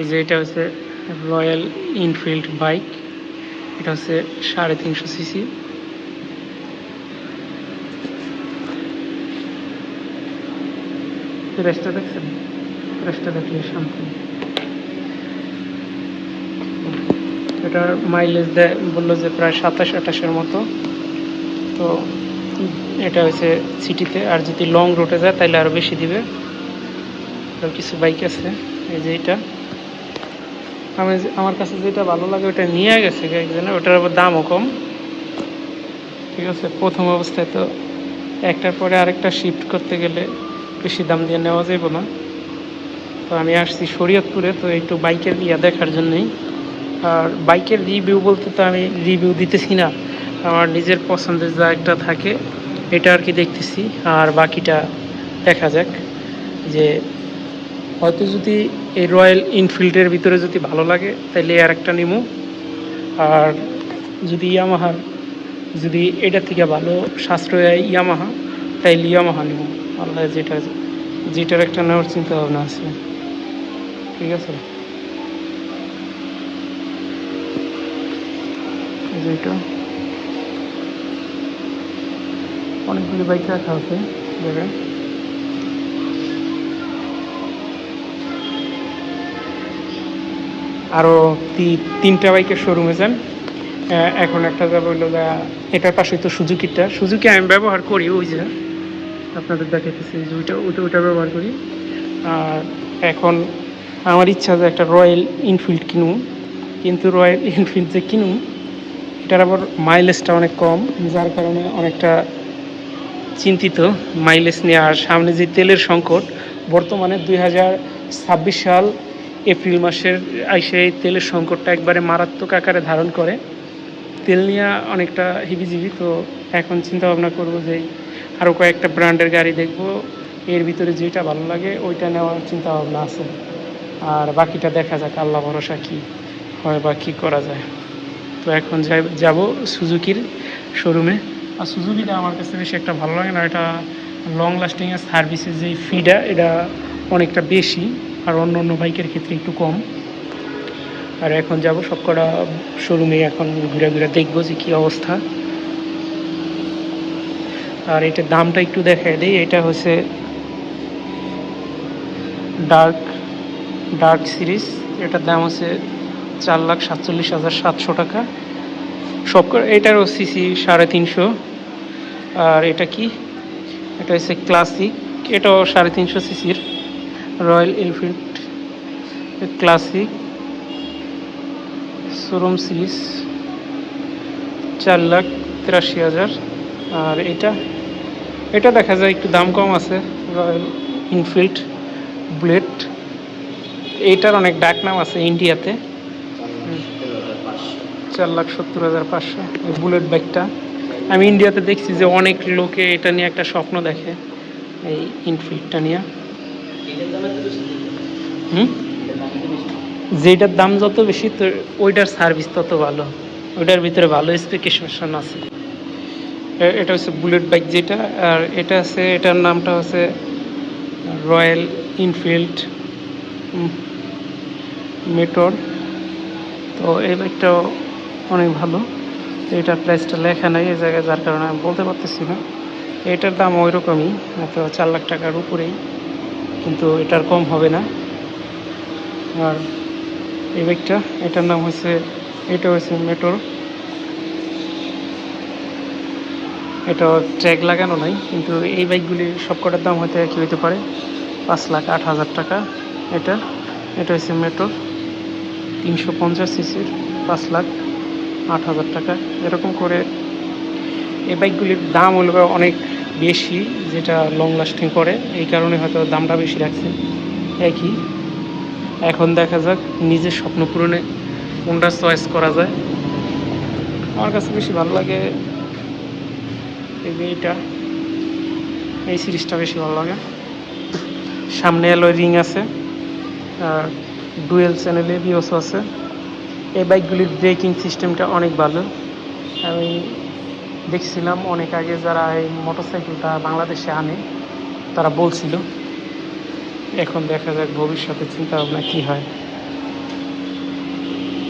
এই যে এটা হচ্ছে রয়্যাল এনফিল্ড বাইক, এটা হচ্ছে 350 সিসি। প্রেসটা দেখছেন? প্রেসটা দেখলে শান্তি। এটার মাইলেজ দেয় বললো যে প্রায় 27-28-এর মতো। তো এটা হচ্ছে সিটিতে, আর যদি লং রুটে যায় তাহলে আরও বেশি দিবে। আর কিছু বাইক আছে, এই যে এটা আমার কাছে যেটা ভালো লাগে ওটা নিয়ে গেছে একজনে, ওটার আবার দামও কম। ঠিক আছে, প্রথম অবস্থায় তো একটার পরে আরেকটা শিফট করতে গেলে বেশি দাম দিয়ে নেওয়া যাবে না। তো আমি আসছি শরীয়তপুরে, তো একটু বাইকের দেখার জন্যই। আর বাইকের রিভিউ বলতে তো আমি রিভিউ দিতেছি না, আমার নিজের পছন্দের যা একটা থাকে এটা আর কি দেখতেছি। আর বাকিটা দেখা যাক, যে হয়তো যদি এই রয়্যাল এনফিল্ডের ভিতরে যদি ভালো লাগে তাহলে আর একটা নিমু। আর যদি ইয়ামাহার, যদি এটা থেকে ভালো সাশ্রয় ইয়ামাহা, তাইলে ইয়ামাহা নিমু। আল্লাহ যেটার একটা নেওয়ার চিন্তা ভাবনা আছে। ঠিক আছে, যেটা অনেকগুলি বাইক রাখা আছে জায়গায়। আরও তিনটা বাইকের শোরুমে যান। এখন একটা যাবো হইলো এটার পাশে তো সুজুকি আমি ব্যবহার করি, ওই যে আপনাদের দেখাইতেছি যে ওইটা ব্যবহার করি। আর এখন আমার ইচ্ছা যে একটা রয়্যাল এনফিল্ড কিনুম, কিন্তু রয়্যাল এনফিল্ড যে কিনুম এটার আবার মাইলেজটা অনেক কম, যার কারণে অনেকটা চিন্তিত মাইলেজ নিয়ে। আর সামনে যে তেলের সংকট, বর্তমানে 2026 সাল এপ্রিল মাসের আইসে এই তেলের সংকটটা একবারে মারাত্মক আকারে ধারণ করে। তেল নিয়ে অনেকটা হিবিজিবি। তো এখন চিন্তা ভাবনা করবো যে আরও কয়েকটা ব্র্যান্ডের গাড়ি দেখব, এর ভিতরে যেটা ভালো লাগে ওইটা নেওয়ার চিন্তা ভাবনা আছে। আর বাকিটা দেখা যাক, আল্লাহ ভরসা কী হয় বা কী করা যায়। তো এখন যাব সুজুকির শোরুমে। আর সুজুকিটা আমার কাছে বেশি একটা ভালো লাগে না, এটা লং লাস্টিংয়ের সার্ভিসের যে ফিটা এটা অনেকটা বেশি, আর অন্য অন্য বাইকের ক্ষেত্রে একটু কম। আর এখন যাব সবকটা শোরুমে, এখন ঘুরে ঘুরে দেখবো যে কী অবস্থা। আর এটার দামটা একটু দেখাই দিই, এটা হচ্ছে ডার্ক সিরিজ, এটার দাম হচ্ছে 4,47,700 টাকা। এটারও সিসি 350। আর এটা কি, এটা হচ্ছে ক্লাসিক, এটাও 350 সিসির royal Enfield classic showroom series, 4,83,000। আর এটা দেখা যায় একটু দাম কম আছে, রয়্যাল এনফিল্ড বুলেট। এইটার অনেক ডাক নাম আছে ইন্ডিয়াতে, 4,70,500 এই বুলেট বাইকটা। আমি ইন্ডিয়াতে দেখছি যে অনেক লোকে এটা নিয়ে একটা স্বপ্ন দেখে, এই এনফিল্ডটা নিয়ে। যেটার দাম যত বেশি তো ওইটার সার্ভিস তত ভালো, ওইটার ভিতরে ভালো স্পেসিফিকেশন আছে। এটা হচ্ছে বুলেট বাইক যেটা। আর এটা আছে, এটার নামটা হচ্ছে রয়্যাল এনফিল্ড মেটর। তো এই বাইকটাও অনেক ভালো। এটার প্রাইসটা লেখা নাই এই জায়গায়, যার কারণে আমি বলতে পারতেছি না। এটার দাম ওই রকমই, হয়তো 4 লাখ টাকার উপরেই, কিন্তু এটার কম হবে না। আর এই বাইকটা, এটার নাম হচ্ছে, এটা হচ্ছে মেটর। এটা ট্র্যাক লাগানো নাই, কিন্তু এই বাইকগুলি সবকটার দাম হয়তো একই হইতে পারে, 5,08,000 টাকা। এটা হচ্ছে মেটর 350 সিসির, 5,08,000 টাকা। এরকম করে এই বাইকগুলির দাম হলো অনেক বেশি, যেটা লং লাস্টিং করে, এই কারণে হয়তো দামটা বেশি রাখছে একই। এখন দেখা যাক নিজের স্বপ্ন পূরণে কোনটা চয়েস করা যায়। আমার কাছে বেশি ভালো লাগে এই সিরিজটা বেশি ভালো লাগে। সামনে অ্যালয় রিং আছে, আর ডুয়েল চ্যানেল এবিএসও আছে। এই বাইকগুলির ব্রেকিং সিস্টেমটা অনেক ভালো। আমি দেখছিলাম অনেক আগে যারা এই মোটরসাইকেলটা বাংলাদেশে আনে তারা বলছিল। এখন দেখা যাক ভবিষ্যতে চিন্তা ভাবনা কী হয়।